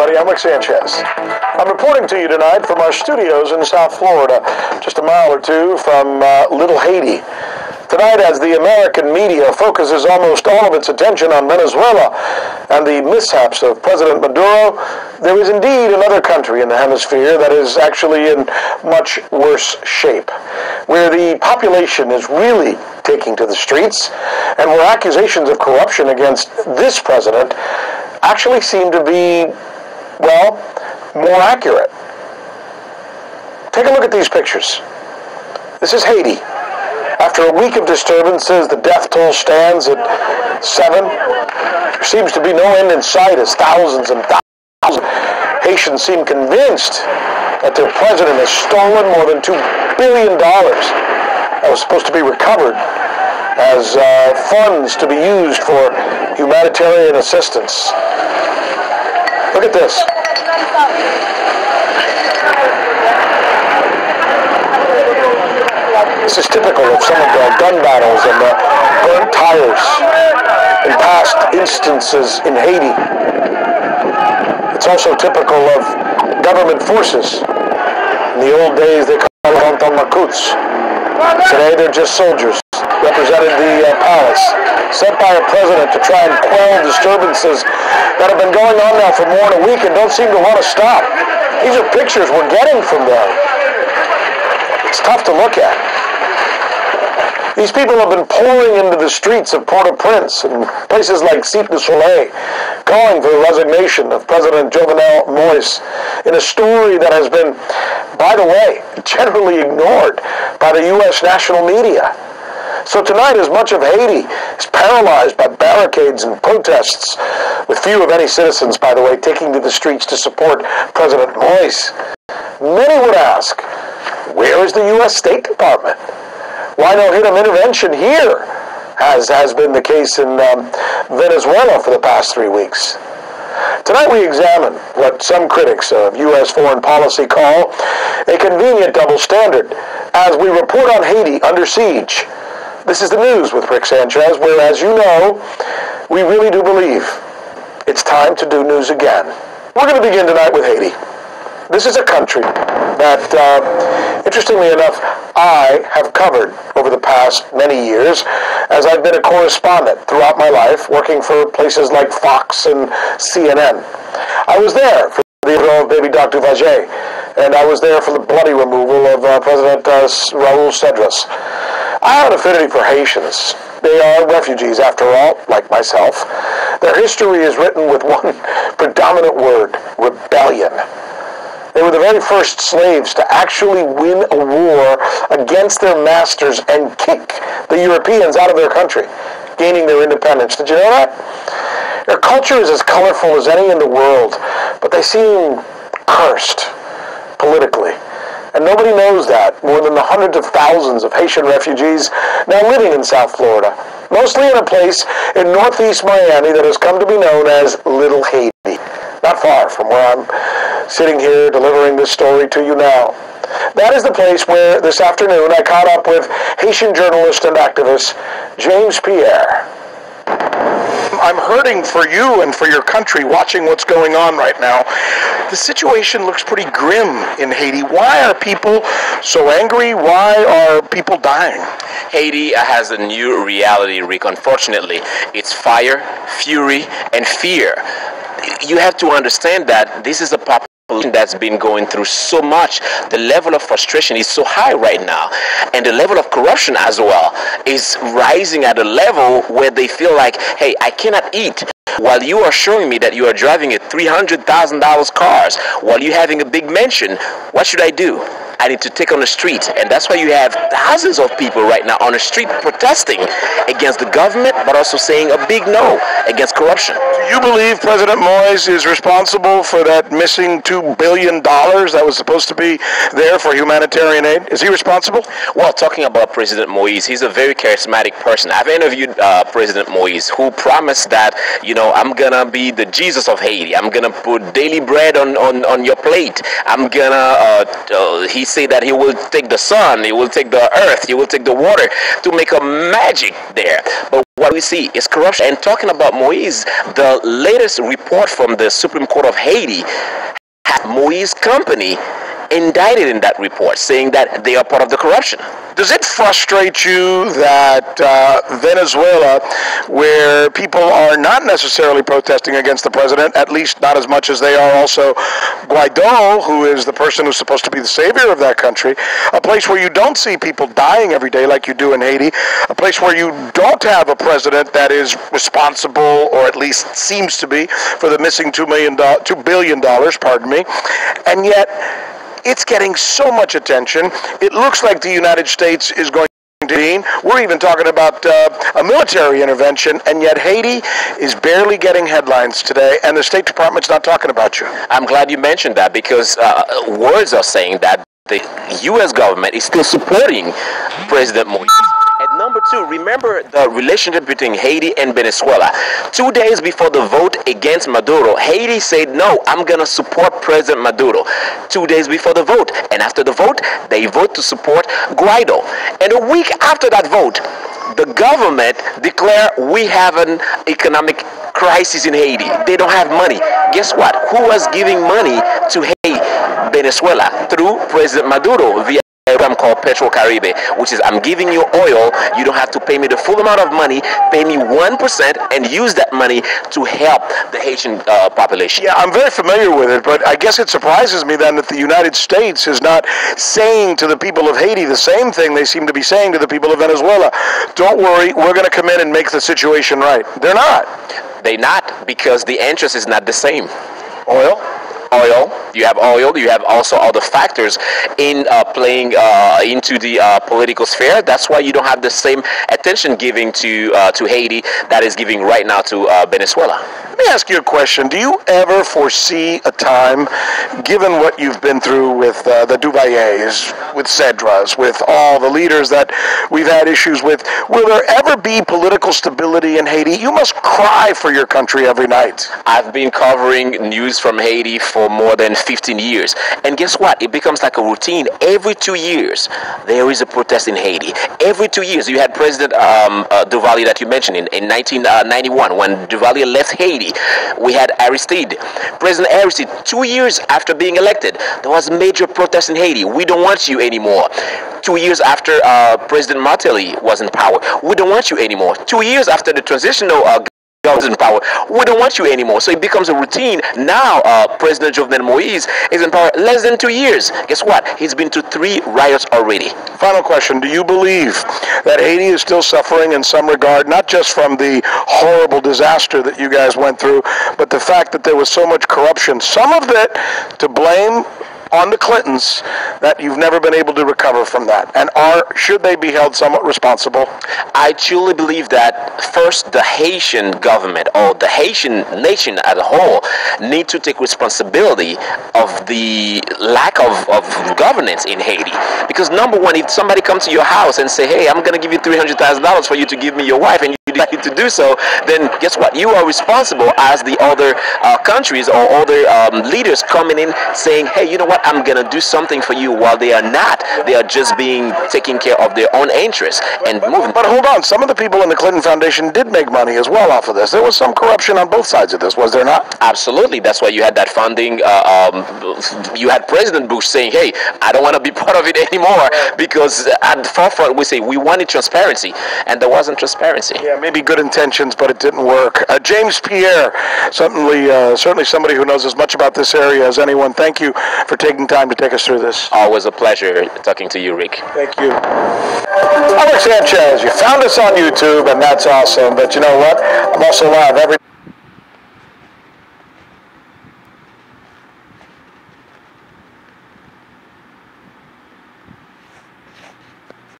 everybody. I'm Rick Sanchez. I'm reporting to you tonight from our studios in South Florida, just a mile or two from Little Haiti. Tonight, as the American media focuses almost all of its attention on Venezuela and the mishaps of President Maduro, there is indeed another country in the hemisphere that is actually in much worse shape, where the population is really taking to the streets, and where accusations of corruption against this president actually seem to be, well, more accurate. Take a look at these pictures. This is Haiti. After a week of disturbances, the death toll stands at 7. There seems to be no end in sight as thousands and thousands of Haitians seem convinced that their president has stolen more than $2 billion that was supposed to be recovered as funds to be used for humanitarian assistance. Look at this. This is typical of some of the gun battles and the burnt tires in past instances in Haiti. It's also typical of government forces. In the old days, they called them makuts. Today, they're just soldiers representing the palace, sent by a president to try and quell disturbances that have been going on now for more than a week and don't seem to want to stop. These are pictures we're getting from them. It's tough to look at. These people have been pouring into the streets of Port-au-Prince and places like Cite du Soleil, calling for the resignation of President Jovenel Moïse in a story that has been, by the way, generally ignored by the U.S. national media. So tonight, as much of Haiti is paralyzed by barricades and protests, with few of any citizens, by the way, taking to the streets to support President Moïse, many would ask, where is the U.S. State Department? Why no hit of intervention here, as has been the case in Venezuela for the past 3 weeks? Tonight we examine what some critics of U.S. foreign policy call a convenient double standard, as we report on Haiti under siege. This is the news with Rick Sanchez, where, as you know, we really do believe it's time to do news again. We're going to begin tonight with Haiti. This is a country that, interestingly enough, I have covered over the past many years, as I've been a correspondent throughout my life, working for places like Fox and CNN. I was there for the overthrow of baby Doc Duvalier, and I was there for the bloody removal of President Raul Cedras. I have an affinity for Haitians. They are refugees, after all, like myself. Their history is written with one predominant word: rebellion. They were the very first slaves to actually win a war against their masters and kick the Europeans out of their country, gaining their independence. Did you know that? Their culture is as colorful as any in the world, but they seem cursed politically. And nobody knows that more than the hundreds of thousands of Haitian refugees now living in South Florida, mostly in a place in northeast Miami that has come to be known as Little Haiti, not far from where I'm sitting here delivering this story to you now. That is the place where this afternoon I caught up with Haitian journalist and activist James Pierre. I'm hurting for you and for your country watching what's going on right now. The situation looks pretty grim in Haiti. Why are people so angry? Why are people dying? Haiti has a new reality, Rick. Unfortunately, it's fire, fury, and fear. You have to understand that this is a population that's been going through so much. The level of frustration is so high right now, and the level of corruption as well is rising at a level where they feel like, hey, I cannot eat while you are showing me that you are driving a $300,000 cars while you're having a big mansion. What should I do? I need to take on the street, and that's why you have thousands of people right now on the street protesting against the government, but also saying a big no against corruption. Do you believe President Moïse is responsible for that missing $2 $2 billion that was supposed to be there for humanitarian aid? Is he responsible? Well, talking about President Moise, he's a very charismatic person. I've interviewed President Moise, who promised that, I'm going to be the Jesus of Haiti. I'm going to put daily bread on your plate. I'm going to, he said that he will take the sun, he will take the earth, he will take the water to make a magic there. But what we see is corruption. And talking about Moise, the latest report from the Supreme Court of Haiti has Moise company indicted in that report, saying that they are part of the corruption. Does it frustrate you that Venezuela, where people are not necessarily protesting against the president, at least not as much as they are also Guaido, who is the person who's supposed to be the savior of that country, a place where you don't see people dying every day like you do in Haiti, a place where you don't have a president that is responsible, or at least seems to be, for the missing $2 billion, and yet it's getting so much attention. It looks like the United States is going to intervene. We're even talking about a military intervention, and yet Haiti is barely getting headlines today, and the State Department's not talking about you. I'm glad you mentioned that, because words are saying that the U.S. government is still supporting President Moise. And number two, remember the relationship between Haiti and Venezuela. 2 days before the vote against Maduro, Haiti said, no, I'm going to support President Maduro. 2 days before the vote. And after the vote, they vote to support Guaido. And a week after that vote, the government declared we have an economic crisis in Haiti. They don't have money. Guess what? Who was giving money to Haiti? Venezuela, through President Maduro, via a program called PetroCaribe, which is, I'm giving you oil, you don't have to pay me the full amount of money, pay me 1% and use that money to help the Haitian population. Yeah, I'm very familiar with it, but I guess it surprises me then that the United States is not saying to the people of Haiti the same thing they seem to be saying to the people of Venezuela. Don't worry, we're going to come in and make the situation right. They're not. They're not, because the interest is not the same. Oil? You have oil, you have also other factors in playing into the political sphere. That's why you don't have the same attention giving to Haiti that is giving right now to Venezuela. Let me ask you a question. Do you ever foresee a time, given what you've been through with the Duvaliers, with Cedras, with all the leaders that we've had issues with, will there ever be political stability in Haiti? You must cry for your country every night. I've been covering news from Haiti for more than 15 years. And guess what? It becomes like a routine. Every 2 years, there is a protest in Haiti. Every 2 years. You had President Duvalier that you mentioned in 1991, when Duvalier left Haiti. We had Aristide. President Aristide, 2 years after being elected, there was major protest in Haiti. We don't want you anymore. 2 years after President Martelly was in power, we don't want you anymore. 2 years after the transitional government in power, we don't want you anymore. So it becomes a routine. Now President Jovenel Moise is in power less than 2 years. Guess what? He's been to 3 riots already. Final question. Do you believe that Haiti is still suffering in some regard, not just from the horrible disaster that you guys went through, but the fact that there was so much corruption, some of it to blame on the Clintons, that you've never been able to recover from that? And should they be held somewhat responsible? I truly believe that first the Haitian government, or the Haitian nation as a whole, need to take responsibility of the lack of governance in Haiti. Because number one, if somebody comes to your house and say, hey, I'm going to give you $300,000 for you to give me your wife, and you decide to do so, then guess what? You are responsible as the other countries or other leaders coming in saying, hey, you know what? I'm going to do something for you, while they are not. They are just taking care of their own interests and moving. But hold on, some of the people in the Clinton Foundation did make money as well off of this. There was some corruption on both sides of this, was there not? Absolutely. That's why you had that funding. You had President Bush saying, hey, I don't want to be part of it anymore, because at the forefront we say we wanted transparency, and there wasn't transparency. Yeah, maybe good intentions, but it didn't work. James Pierre, certainly somebody who knows as much about this area as anyone. Thank you for taking time to take us through this. Always a pleasure talking to you, Rick. Thank you. Rick Sanchez, you found us on YouTube, and that's awesome. But you know what? I'm also live every